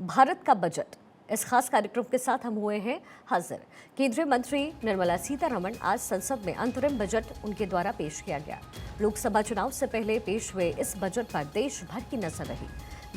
भारत का बजट। इस खास कार्यक्रम के साथ हम हुए हैं हाजिर। केंद्रीय मंत्री निर्मला सीतारमण आज संसद में अंतरिम बजट उनके द्वारा पेश किया गया। लोकसभा चुनाव से पहले पेश हुए इस बजट पर देश भर की नजर रही।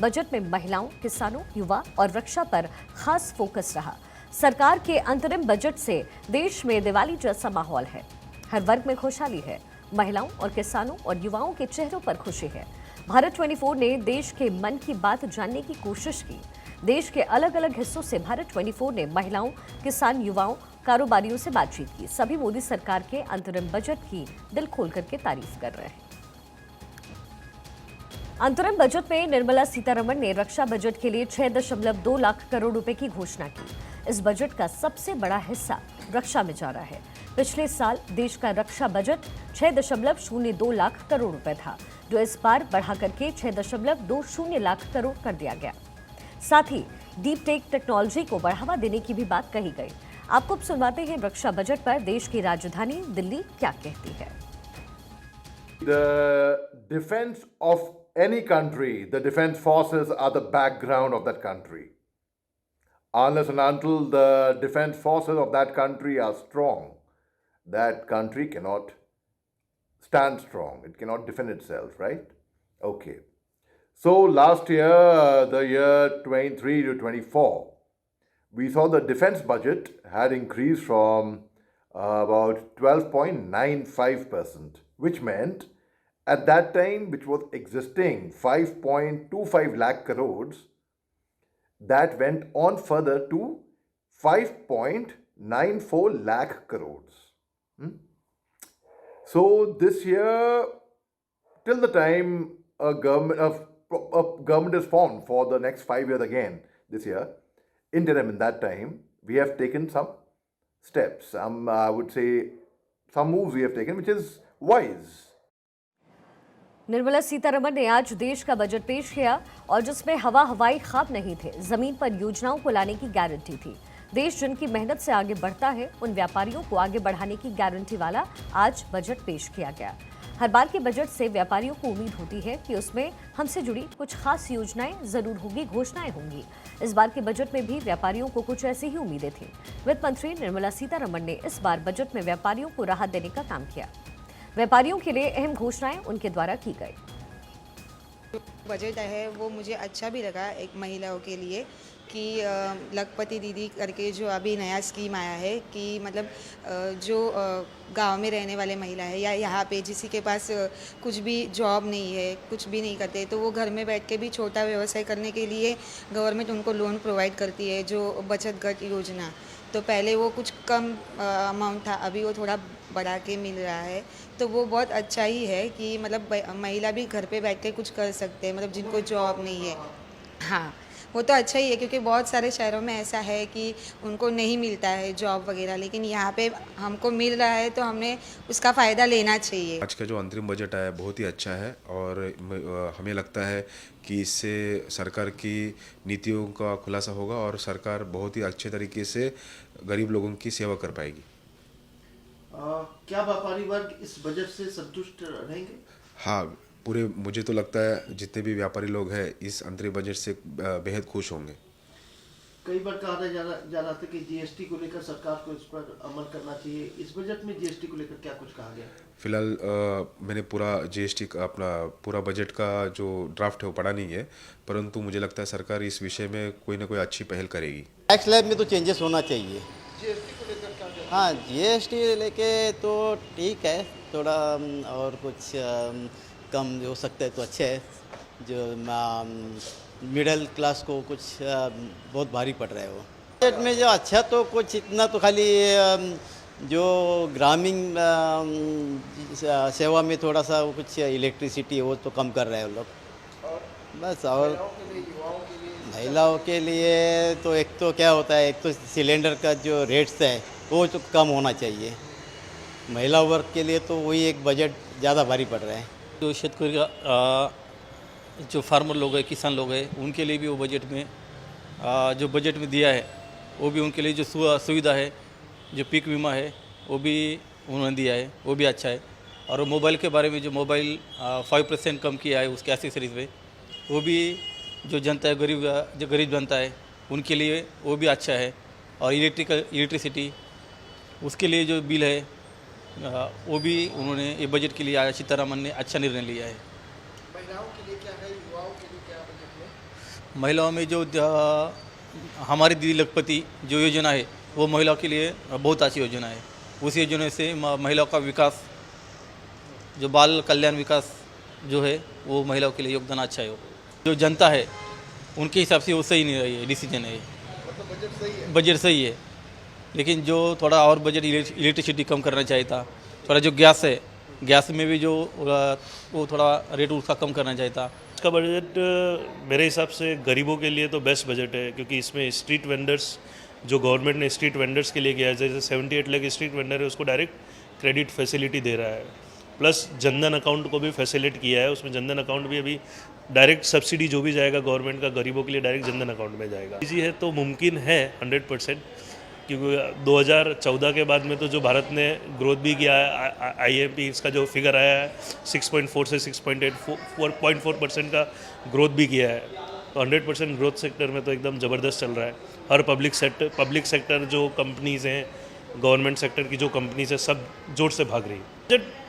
बजट में महिलाओं, किसानों, युवा और रक्षा पर खास फोकस रहा। सरकार के अंतरिम बजट से देश में दिवाली जैसा माहौल है। हर वर्ग में खुशहाली है। महिलाओं और किसानों और युवाओं के चेहरों पर खुशी है। भारत 24 ने देश के मन की बात जानने की कोशिश की। देश के अलग अलग हिस्सों से भारत 24 ने महिलाओं, किसान, युवाओं, कारोबारियों से बातचीत की। सभी मोदी सरकार के अंतरिम बजट की दिल खोल करके तारीफ कर रहे हैं। अंतरिम बजट में निर्मला सीतारमण ने रक्षा बजट के लिए 6.2 लाख करोड़ रुपए की घोषणा की। इस बजट का सबसे बड़ा हिस्सा रक्षा में जा रहा है। पिछले साल देश का रक्षा बजट 6.02 लाख करोड़ रुपए था, जो इस बार बढ़ा करके 6.20 लाख करोड़ कर दिया गया। साथ ही डीप टेक टेक्नोलॉजी को बढ़ावा देने की भी बात कही गई। आपको अब सुनवाते हैं रक्षा बजट पर देश की राजधानी दिल्ली क्या कहती है। The defense of any country, the defense forces are the background of that country. Unless and until the defense forces of that country are strong, that country cannot stand strong. It cannot defend itself, right? Okay. So last year, the year 23 to 24, we saw the defense budget had increased from about 12.95%, which meant at that time, which was existing 5.25 lakh crores, that went on further to 5.94 lakh crores. So this year, till the time a government is formed for the next 5 years again, this year, interim in that time, we have taken some steps. I would say some moves we have taken, which is wise. Nirmala Sitharaman ने आज देश का budget पेश किया और जिसमें हवाई ख्वाब नहीं थे, जमीन पर योजनाओं को लाने की गारंटी थी। देश जिनकी मेहनत से आगे बढ़ता है, उन व्यापारियों को आगे बढ़ाने की गारंटी वाला आज बजट पेश किया गया। हर बार के बजट से व्यापारियों को उम्मीद होती है कि उसमें हमसे जुड़ी कुछ खास योजनाएं जरूर होंगी, घोषणाएं होंगी। इस बार के बजट में भी व्यापारियों को कुछ ऐसी ही उम्मीदें थी। वित्त मंत्री निर्मला सीतारमण ने इस बार बजट में व्यापारियों को राहत देने का काम किया। व्यापारियों के लिए अहम घोषणाएं उनके द्वारा की गई। बजट है वो मुझे अच्छा भी लगा एक महिलाओं के लिए कि लखपति दीदी करके जो अभी नया स्कीम आया है कि मतलब जो गांव में रहने वाले महिला है या यहाँ पे जिसी के पास कुछ भी जॉब नहीं है, कुछ भी नहीं करते, तो वो घर में बैठ के भी छोटा व्यवसाय करने के लिए गवर्नमेंट उनको लोन प्रोवाइड करती है, जो बचत गट योजना। तो पहले वो कुछ कम अमाउंट था, अभी वो थोड़ा बढ़ा के मिल रहा है, तो वो बहुत अच्छा ही है कि मतलब महिला भी घर पे बैठ के कुछ कर सकते हैं, मतलब जिनको जॉब नहीं है। हाँ, वो तो अच्छा ही है क्योंकि बहुत सारे शहरों में ऐसा है कि उनको नहीं मिलता है जॉब वगैरह, लेकिन यहाँ पे हमको मिल रहा है तो हमने उसका फ़ायदा लेना चाहिए। आज का जो अंतरिम बजट आया बहुत ही अच्छा है और हमें लगता है कि इससे सरकार की नीतियों का खुलासा होगा और सरकार बहुत ही अच्छे तरीके से गरीब लोगों की सेवा कर पाएगी। क्या व्यापारी वर्ग इस बजट से संतुष्ट रहेंगे? हाँ, पूरे मुझे तो लगता है जितने भी व्यापारी लोग हैं इस अंतरिम बजट से बेहद खुश होंगे। कई बार कहा जा रहा था कि जीएसटी को लेकर सरकार को इस पर अमल करना चाहिए। इस बजट में जीएसटी को लेकर क्या कुछ कहा गया? फिलहाल मैंने पूरा जीएसटी का अपना पूरा बजट का जो ड्राफ्ट है वो पढ़ा नहीं है, परंतु मुझे लगता है सरकार इस विषय में कोई ना कोई अच्छी पहल करेगी। टैक्स स्लैब में तो चेंजेस होना चाहिए। जीएसटी को लेकर क्या? हाँ, जीएसटी लेके तो ठीक है, थोड़ा और कुछ कम हो सकता है तो अच्छा है। जो मिडिल क्लास को कुछ बहुत भारी पड़ रहा है वो बजट में। जो अच्छा तो कुछ इतना तो खाली जो ग्रामीण सेवा में थोड़ा सा कुछ इलेक्ट्रिसिटी वो तो कम कर रहे हैं वो लोग बस। और महिलाओं के लिए तो एक तो क्या होता है, एक तो सिलेंडर का जो रेट्स है वो तो कम होना चाहिए। महिला वर्ग के लिए तो वही एक बजट ज़्यादा भारी पड़ रहा है। जो शेतकरी जो फार्मर लोग हैं, किसान लोग हैं, उनके लिए भी वो बजट में जो बजट में दिया है वो भी उनके लिए जो सुविधा है, जो पीक बीमा है वो भी उन्होंने दिया है, वो भी अच्छा है। और मोबाइल के बारे में जो मोबाइल 5% कम किया है उसके एसेसरीज में, वो भी जो जनता है जो गरीब जनता है उनके लिए वो भी अच्छा है। और इलेक्ट्रिसिटी उसके लिए जो बिल है वो भी उन्होंने ये बजट के लिए सीतारमण ने अच्छा निर्णय लिया है। महिलाओं के लिए क्या है, युवाओं के लिए क्या बजट में? महिलाओं में जो हमारी दीदी लखपति जो योजना है वो महिलाओं के लिए बहुत अच्छी योजना है। उस योजना से महिलाओं का विकास, जो बाल कल्याण विकास जो है वो महिलाओं के लिए योगदान अच्छा है। जो जनता है उनके हिसाब से वो सही नहीं रही है, डिसीजन है। मतलब बजट सही है। बजट सही है, लेकिन जो थोड़ा और बजट इलेक्ट्रिसिटी कम करना चाहिए था। थोड़ा जो गैस है, गैस में भी जो वो थोड़ा रेट उसका कम करना चाहिए था। इसका बजट मेरे हिसाब से गरीबों के लिए तो बेस्ट बजट है, क्योंकि इसमें स्ट्रीट वेंडर्स, जो गवर्नमेंट ने स्ट्रीट वेंडर्स के लिए किया है, जैसे 78 लाख स्ट्रीट वेंडर है उसको डायरेक्ट क्रेडिट फैसिलिटी दे रहा है। प्लस जनधन अकाउंट को भी फैसिलिट किया है। उसमें जनधन अकाउंट भी अभी डायरेक्ट सब्सिडी जो भी जाएगा गवर्नमेंट का गरीबों के लिए डायरेक्ट जनधन अकाउंट में जाएगा। इजी है तो मुमकिन है 100%, क्योंकि 2014 के बाद में तो जो भारत ने ग्रोथ भी किया है, IMP इसका जो फिगर आया है 6.4 से 6.8 4.4% का ग्रोथ भी किया है। तो 100% ग्रोथ सेक्टर में तो एकदम ज़बरदस्त चल रहा है। हर पब्लिक सेक्टर जो कंपनीज़ हैं, गवर्नमेंट सेक्टर की जो कंपनीज़ है, सब जोर से भाग रही है।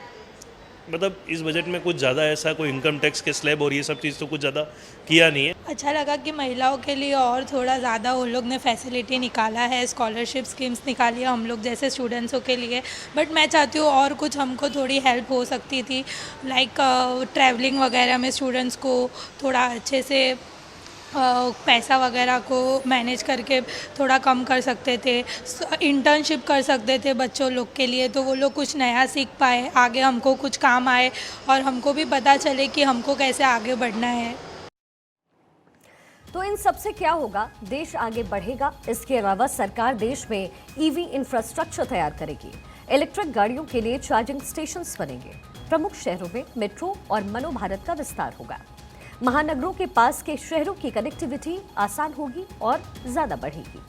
मतलब इस बजट में कुछ ज़्यादा ऐसा कोई इनकम टैक्स के स्लैब और ये सब चीज़ तो कुछ ज़्यादा किया नहीं है। अच्छा लगा कि महिलाओं के लिए और थोड़ा ज़्यादा उन लोग ने फैसिलिटी निकाला है, स्कॉलरशिप स्कीम्स निकाली है हम लोग जैसे स्टूडेंट्सों के लिए। बट मैं चाहती हूँ और कुछ हमको थोड़ी हेल्प हो सकती थी, लाइक ट्रैवलिंग वगैरह में स्टूडेंट्स को थोड़ा अच्छे से पैसा वगैरह को मैनेज करके थोड़ा कम कर सकते थे। इंटर्नशिप कर सकते थे बच्चों लोग के लिए, तो वो लोग कुछ नया सीख पाए, आगे हमको कुछ काम आए और हमको भी पता चले कि हमको कैसे आगे बढ़ना है। तो इन सब से क्या होगा? देश आगे बढ़ेगा। इसके अलावा सरकार देश में ईवी इंफ्रास्ट्रक्चर तैयार करेगी। इलेक्ट्रिक गाड़ियों के लिए चार्जिंग स्टेशंस बनेंगे। प्रमुख शहरों में मेट्रो और मनोभारत का विस्तार होगा। महानगरों के पास के शहरों की कनेक्टिविटी आसान होगी और ज्यादा बढ़ेगी।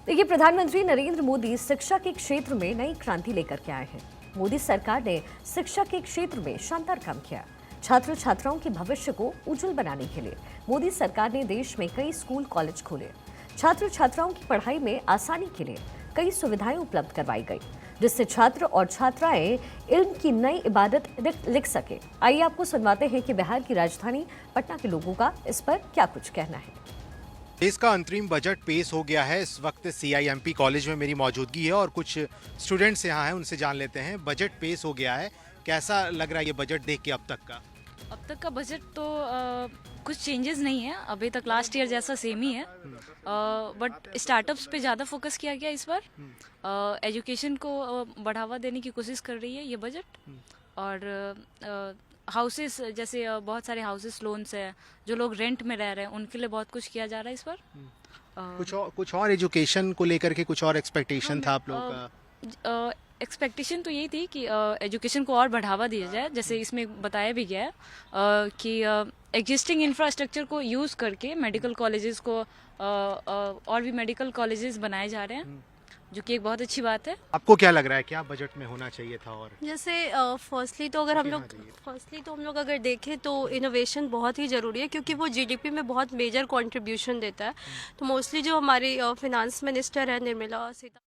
देखिए, प्रधानमंत्री नरेंद्र मोदी शिक्षा के क्षेत्र में नई क्रांति लेकर के आए हैं। मोदी सरकार ने शिक्षा के क्षेत्र में शानदार काम किया। छात्र छात्राओं के भविष्य को उज्जवल बनाने के लिए मोदी सरकार ने देश में कई स्कूल कॉलेज खोले। छात्र छात्राओं की पढ़ाई में आसानी के लिए कई सुविधाएं उपलब्ध करवाई गई, जिससे छात्र और छात्राएं इल्म की नई इबादत लिख सके। आइए आपको सुनवाते हैं कि बिहार की राजधानी पटना के लोगों का इस पर क्या कुछ कहना है। देश का अंतरिम बजट पेश हो गया है। इस वक्त CIMP कॉलेज में मेरी मौजूदगी है और कुछ स्टूडेंट्स यहाँ हैं, उनसे जान लेते हैं। बजट पेश हो गया है, कैसा लग रहा है ये बजट देख के अब तक का? अब तक का बजट तो कुछ चेंजेस नहीं है, अभी तक लास्ट ईयर जैसा सेम ही है। बट स्टार्टअप्स पे ज़्यादा फोकस किया गया इस बार। एजुकेशन को बढ़ावा देने की कोशिश कर रही है ये बजट। और हाउसेस, जैसे बहुत सारे हाउसेस लोन्स है, जो लोग रेंट में रह रहे हैं उनके लिए बहुत कुछ किया जा रहा है इस बार। कुछ और एजुकेशन को लेकर के कुछ और एक्सपेक्टेशन था आप लोगों का? एक्सपेक्टेशन तो यही थी कि एजुकेशन को और बढ़ावा दिया जाए। जैसे इसमें बताया भी गया है कि एग्जिस्टिंग इंफ्रास्ट्रक्चर को यूज़ करके मेडिकल कॉलेजेस को और भी मेडिकल कॉलेजेस बनाए जा रहे हैं, जो कि एक बहुत अच्छी बात है। आपको क्या लग रहा है, क्या बजट में होना चाहिए था? और जैसे फर्स्टली तो हम लोग अगर देखें तो इनोवेशन बहुत ही ज़रूरी है, क्योंकि वो GDP में बहुत मेजर कंट्रीब्यूशन देता है। तो मोस्टली जो हमारी फिनांस मिनिस्टर है निर्मला सीता